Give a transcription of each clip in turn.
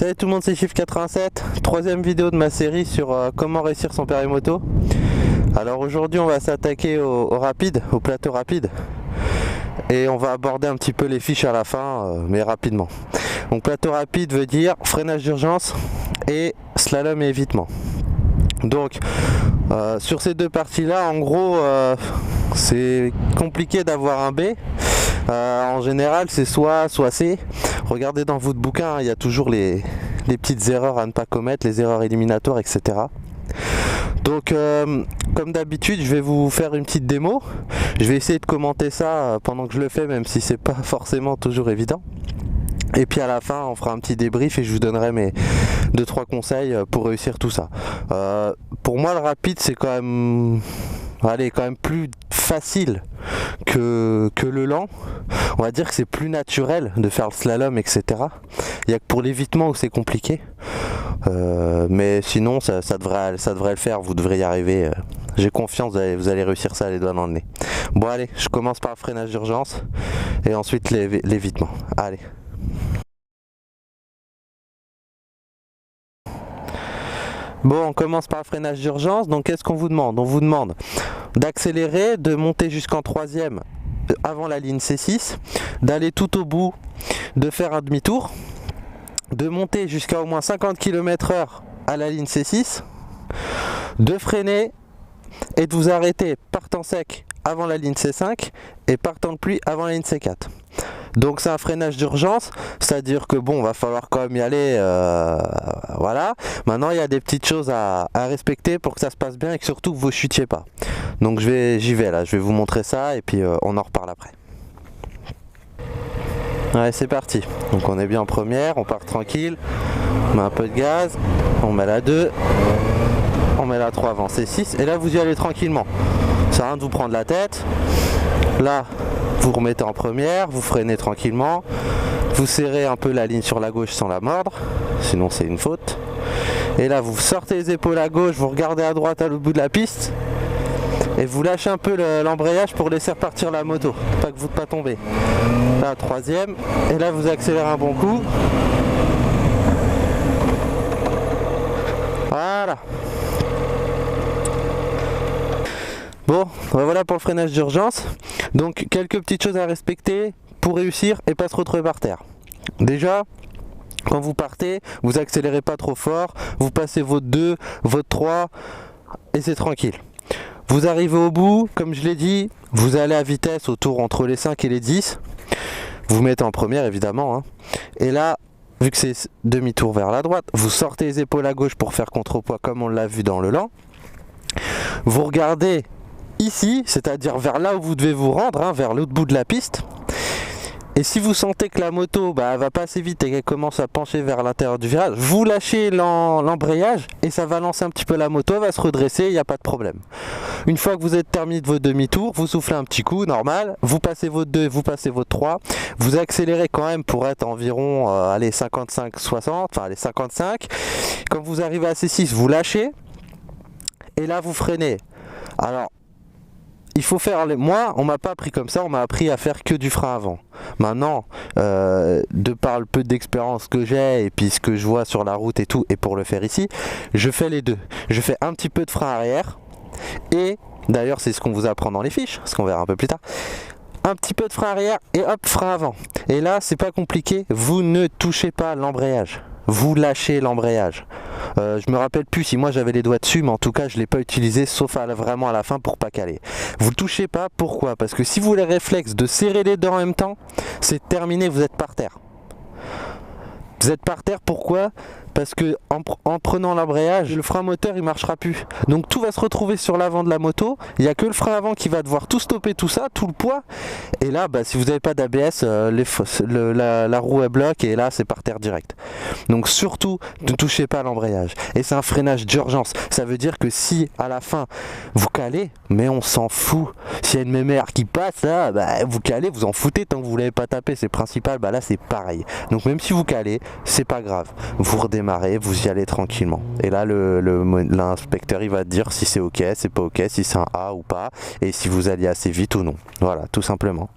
Salut tout le monde, c'est Chiffre87, troisième vidéo de ma série sur comment réussir son permis moto. Alors aujourd'hui on va s'attaquer au rapide, au plateau rapide, et on va aborder un petit peu les fiches à la fin, mais rapidement. Donc plateau rapide veut dire freinage d'urgence et slalom et évitement. Donc sur ces deux parties là, en gros c'est compliqué d'avoir un B. En général c'est soit C. Regardez dans votre bouquin, il y a toujours les petites erreurs à ne pas commettre, les erreurs éliminatoires, etc. Donc comme d'habitude je vais vous faire une petite démo. Je vais essayer de commenter ça pendant que je le fais, même si c'est pas forcément toujours évident. Et puis à la fin on fera un petit débrief et je vous donnerai mes 2-3 conseils pour réussir tout ça. Pour moi le rapide c'est quand même plus facile que le lent. On va dire que c'est plus naturel de faire le slalom, etc. Il n'y a que pour l'évitement où c'est compliqué. Mais sinon ça devrait le faire, vous devrez y arriver. J'ai confiance, vous allez réussir ça les doigts dans le nez. Bon allez, je commence par le freinage d'urgence et ensuite l'évitement. Allez. Bon, on commence par le freinage d'urgence. Donc qu'est-ce qu'on vous demande? On vous demande d'accélérer, de monter jusqu'en troisième avant la ligne C6, d'aller tout au bout, de faire un demi-tour, de monter jusqu'à au moins 50 km/h à la ligne C6, de freiner et de vous arrêter partant sec avant la ligne C5 et partant de pluie avant la ligne C4. Donc c'est un freinage d'urgence, c'est-à-dire que bon, va falloir quand même y aller, voilà. Maintenant il y a des petites choses à respecter pour que ça se passe bien et que surtout que vous ne chutiez pas. Donc j'y vais là, je vais vous montrer ça et puis on en reparle après. Allez, c'est parti. Donc on est bien en première, on part tranquille, on met un peu de gaz, on met la 2, on met la 3 avant C6 et là vous y allez tranquillement. Ça sert à rien de vous prendre la tête. Là vous remettez en première, vous freinez tranquillement, vous serrez un peu la ligne sur la gauche sans la mordre, sinon c'est une faute. Et là vous sortez les épaules à gauche, vous regardez à droite à l'autre bout de la piste et vous lâchez un peu l'embrayage pour laisser repartir la moto, pas tomber. Là troisième, et là vous accélérez un bon coup. Voilà. Bon, voilà pour le freinage d'urgence. Donc quelques petites choses à respecter pour réussir et pas se retrouver par terre. Déjà, quand vous partez, vous accélérez pas trop fort, vous passez votre 2, votre 3 et c'est tranquille. Vous arrivez au bout, comme je l'ai dit, vous allez à vitesse autour entre les 5 et les 10. Vous mettez en première évidemment, hein. Et là, vu que c'est demi-tour vers la droite, vous sortez les épaules à gauche pour faire contrepoids comme on l'a vu dans le lent. Vous regardez ici, c'est-à-dire vers là où vous devez vous rendre, hein, vers l'autre bout de la piste. Et si vous sentez que la moto elle va pas assez vite et qu'elle commence à pencher vers l'intérieur du virage, vous lâchez l'embrayage et ça va lancer un petit peu la moto, elle va se redresser, il n'y a pas de problème. Une fois que vous êtes terminé de votre demi-tour, vous soufflez un petit coup, normal, vous passez votre 2, vous passez votre 3, vous accélérez quand même pour être environ 55-60, enfin les 55. Quand vous arrivez à C6, vous lâchez et là vous freinez. Alors, il faut faire moi on m'a pas appris comme ça, on m'a appris à faire que du frein avant. Maintenant de par le peu d'expérience que j'ai et puis ce que je vois sur la route et tout, et pour le faire ici, je fais les deux. Je fais un petit peu de frein arrière et d'ailleurs c'est ce qu'on vous apprend dans les fiches, ce qu'on verra un peu plus tard. Un petit peu de frein arrière et hop, frein avant. Et là c'est pas compliqué, vous ne touchez pas l'embrayage, vous lâchez l'embrayage. Je me rappelle plus si moi j'avais les doigts dessus, mais en tout cas je ne l'ai pas utilisé sauf vraiment à la fin pour pas caler. Vous ne touchez pas, pourquoi? Parce que si vous avez les réflexes de serrer les dents en même temps, c'est terminé, vous êtes par terre. Vous êtes par terre, pourquoi? Parce que en prenant l'embrayage, le frein moteur il marchera plus. Donc tout va se retrouver sur l'avant de la moto. Il n'y a que le frein avant qui va devoir tout stopper, tout ça, tout le poids. Et là, si vous n'avez pas d'ABS, la roue elle bloque et là c'est par terre direct. Donc surtout, ne touchez pas à l'embrayage. Et c'est un freinage d'urgence. Ça veut dire que si à la fin vous calez, mais on s'en fout. S'il y a une mémère qui passe, là, vous calez, vous en foutez tant que vous ne l'avez pas tapé. C'est principal. Là c'est pareil. Donc même si vous calez, c'est pas grave. Vous redémarrez. Vous y allez tranquillement et là l'inspecteur il va te dire si c'est ok, c'est pas ok, si c'est un A ou pas et si vous alliez assez vite ou non. Voilà, tout simplement.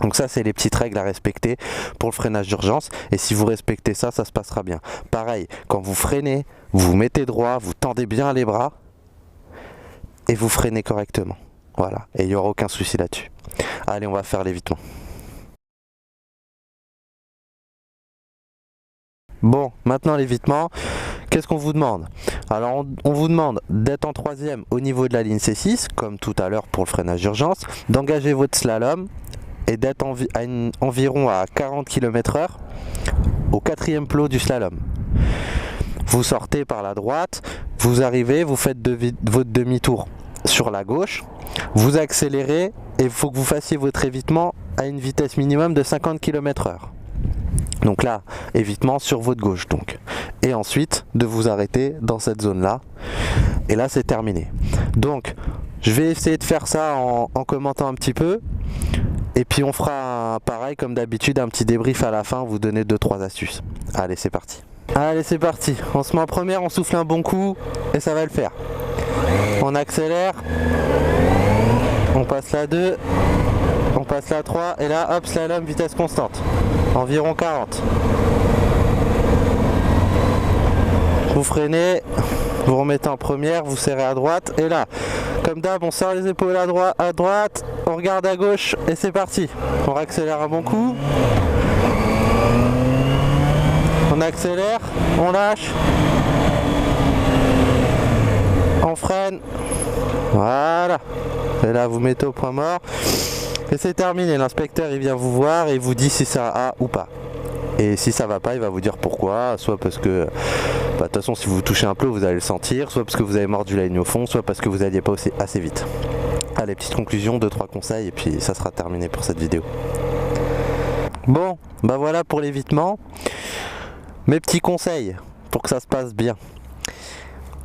Donc ça, c'est les petites règles à respecter pour le freinage d'urgence. Et si vous respectez ça, ça se passera bien. Pareil, quand vous freinez, vous vous mettez droit, vous tendez bien les bras et vous freinez correctement. Voilà, et il n'y aura aucun souci là-dessus. Allez, on va faire l'évitement. Bon, maintenant l'évitement, qu'est-ce qu'on vous demande? Alors on vous demande d'être en troisième au niveau de la ligne C6, comme tout à l'heure pour le freinage d'urgence, d'engager votre slalom et d'être environ à 40 km/h au quatrième plot du slalom. Vous sortez par la droite, vous arrivez, vous faites votre demi-tour sur la gauche, vous accélérez et il faut que vous fassiez votre évitement à une vitesse minimum de 50 km/h. Donc là, évitement sur votre gauche donc. Et ensuite, de vous arrêter dans cette zone-là. Et là, c'est terminé. Donc, je vais essayer de faire ça en commentant un petit peu. Et puis on fera pareil comme d'habitude, un petit débrief à la fin, vous donner 2-3 astuces. Allez, c'est parti. Allez, c'est parti. On se met en première, on souffle un bon coup et ça va le faire. On accélère. On passe la 2. On passe la 3 et là, hop, slalom, vitesse constante. Environ 40. Vous freinez, vous remettez en première, vous serrez à droite et là, comme d'hab, on serre les épaules à droite, on regarde à gauche et c'est parti. On accélère un bon coup. On accélère, on lâche. On freine. Voilà. Et là, vous mettez au point mort. Et c'est terminé, l'inspecteur il vient vous voir et il vous dit si ça a ou pas. Et si ça va pas, il va vous dire pourquoi, soit parce que, de toute façon si vous touchez un peu vous allez le sentir, soit parce que vous avez mordu la ligne au fond, soit parce que vous n'alliez pas assez vite. Allez, petite conclusion, 2-3 conseils et puis ça sera terminé pour cette vidéo. Bon, bah voilà pour l'évitement. Mes petits conseils pour que ça se passe bien.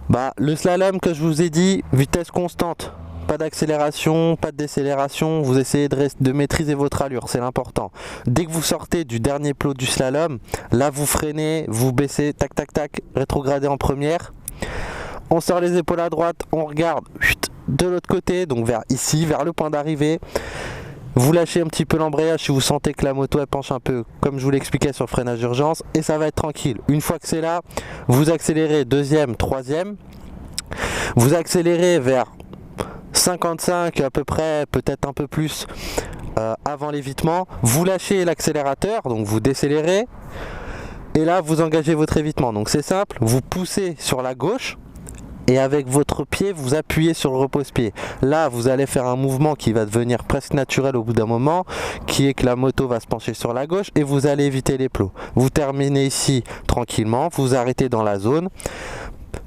Bah, le slalom que je vous ai dit, vitesse constante. Pas d'accélération, pas de décélération, vous essayez de maîtriser votre allure, c'est l'important. Dès que vous sortez du dernier plot du slalom, là vous freinez, vous baissez, tac tac tac, rétrogradez en première. On sort les épaules à droite, on regarde de l'autre côté, donc vers ici, vers le point d'arrivée. Vous lâchez un petit peu l'embrayage si vous sentez que la moto elle penche un peu, comme je vous l'expliquais sur le freinage d'urgence, et ça va être tranquille. Une fois que c'est là, vous accélérez deuxième, troisième, vous accélérez vers 55 à peu près, peut-être un peu plus avant l'évitement, vous lâchez l'accélérateur, donc vous décélérez et là vous engagez votre évitement. Donc c'est simple, vous poussez sur la gauche et avec votre pied vous appuyez sur le repose-pied. Là vous allez faire un mouvement qui va devenir presque naturel au bout d'un moment, qui est que la moto va se pencher sur la gauche et vous allez éviter les plots. Vous terminez ici tranquillement, vous arrêtez dans la zone.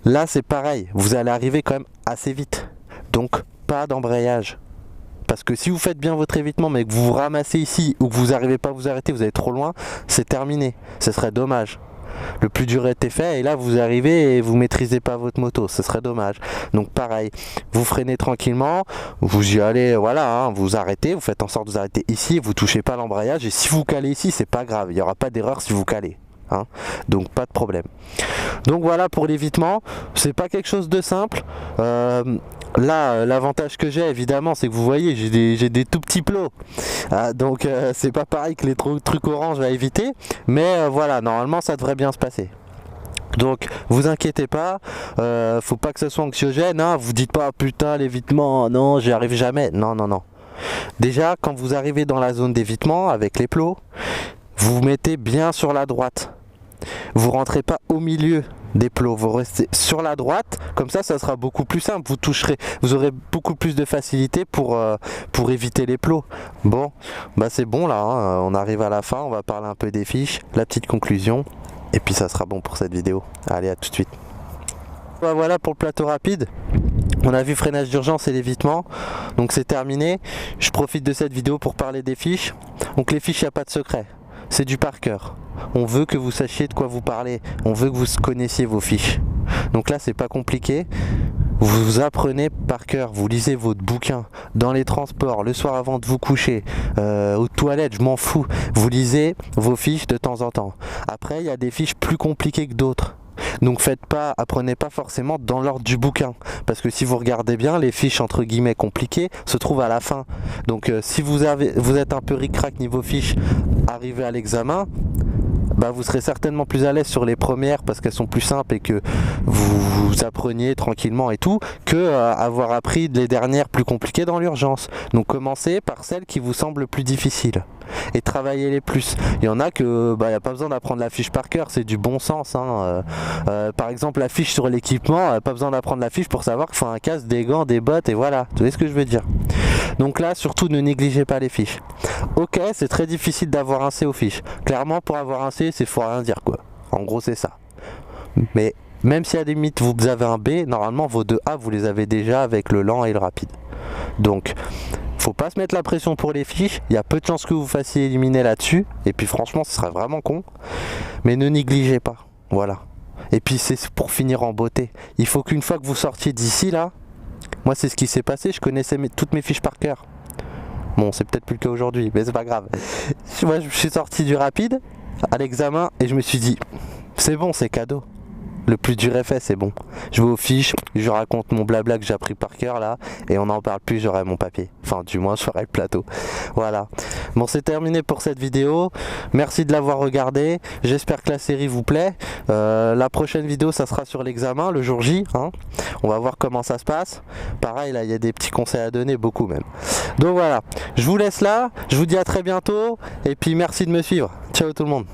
Là c'est pareil, vous allez arriver quand même assez vite, donc pas d'embrayage. Parce que si vous faites bien votre évitement mais que vous vous ramassez ici ou que vous n'arrivez pas à vous arrêter, vous allez trop loin, c'est terminé. Ce serait dommage. Le plus dur était fait et là vous arrivez et vous maîtrisez pas votre moto, ce serait dommage. Donc pareil, vous freinez tranquillement, vous y allez, voilà, hein, vous arrêtez, vous faites en sorte de vous arrêter ici, vous touchez pas l'embrayage et si vous calez ici, c'est pas grave, il n'y aura pas d'erreur si vous calez. Hein, donc pas de problème. Donc voilà pour l'évitement, c'est pas quelque chose de simple. Là l'avantage que j'ai évidemment c'est que vous voyez j'ai des tout petits plots, donc c'est pas pareil que les trucs orange à éviter, mais voilà, normalement ça devrait bien se passer. Donc vous inquiétez pas, faut pas que ce soit anxiogène, hein, vous dites pas putain l'évitement, non j'y arrive jamais, non non non. Déjà quand vous arrivez dans la zone d'évitement avec les plots, vous vous mettez bien sur la droite. Vous rentrez pas au milieu des plots, vous restez sur la droite, comme ça ça sera beaucoup plus simple, vous aurez beaucoup plus de facilité pour éviter les plots. Bon, bah c'est bon là, hein, on arrive à la fin, on va parler un peu des fiches, la petite conclusion, et puis ça sera bon pour cette vidéo. Allez, à tout de suite. Bah voilà pour le plateau rapide. On a vu freinage d'urgence et l'évitement, donc c'est terminé. Je profite de cette vidéo pour parler des fiches. Donc les fiches, il n'y a pas de secret. C'est du par cœur. On veut que vous sachiez de quoi vous parlez. On veut que vous connaissiez vos fiches. Donc là, c'est pas compliqué. Vous apprenez par cœur. Vous lisez votre bouquin dans les transports, le soir avant de vous coucher, aux toilettes, je m'en fous. Vous lisez vos fiches de temps en temps. Après, il y a des fiches plus compliquées que d'autres. Donc apprenez pas forcément dans l'ordre du bouquin, parce que si vous regardez bien, les fiches entre guillemets compliquées se trouvent à la fin. Donc si vous êtes un peu ric-rac niveau fiches, arrivé à l'examen, bah vous serez certainement plus à l'aise sur les premières parce qu'elles sont plus simples et que vous appreniez tranquillement et tout, que avoir appris les dernières plus compliquées dans l'urgence. Donc commencez par celles qui vous semblent plus difficiles et travaillez les plus. Il y en a que il n'y a pas besoin d'apprendre la fiche par cœur, c'est du bon sens, hein. Par exemple la fiche sur l'équipement, pas besoin d'apprendre la fiche pour savoir qu'il faut un casque, des gants, des bottes et voilà, tu vois ce que je veux dire. Donc là surtout ne négligez pas les fiches. Ok, c'est très difficile d'avoir un C aux fiches. Clairement pour avoir un C, c'est faut rien dire quoi. En gros c'est ça. Mais même si à la limite vous avez un B, normalement vos 2 A vous les avez déjà avec le lent et le rapide. Donc faut pas se mettre la pression pour les fiches, il y a peu de chances que vous fassiez éliminer là-dessus, et puis franchement ce serait vraiment con, mais ne négligez pas, voilà. Et puis c'est pour finir en beauté, il faut qu'une fois que vous sortiez d'ici là, moi c'est ce qui s'est passé, je connaissais toutes mes fiches par cœur. Bon c'est peut-être plus le cas aujourd'hui, mais c'est pas grave. Moi je suis sorti du rapide à l'examen et je me suis dit, c'est bon, c'est cadeau. Le plus dur est fait, c'est bon. Je vais aux fiches, je raconte mon blabla que j'ai appris par cœur là, et on n'en parle plus, j'aurai mon papier. Enfin, du moins, j'aurai le plateau. Voilà. Bon, c'est terminé pour cette vidéo. Merci de l'avoir regardé. J'espère que la série vous plaît. La prochaine vidéo, ça sera sur l'examen, le jour J. Hein. On va voir comment ça se passe. Pareil, là, il y a des petits conseils à donner, beaucoup même. Donc voilà. Je vous laisse là. Je vous dis à très bientôt. Et puis, merci de me suivre. Ciao tout le monde.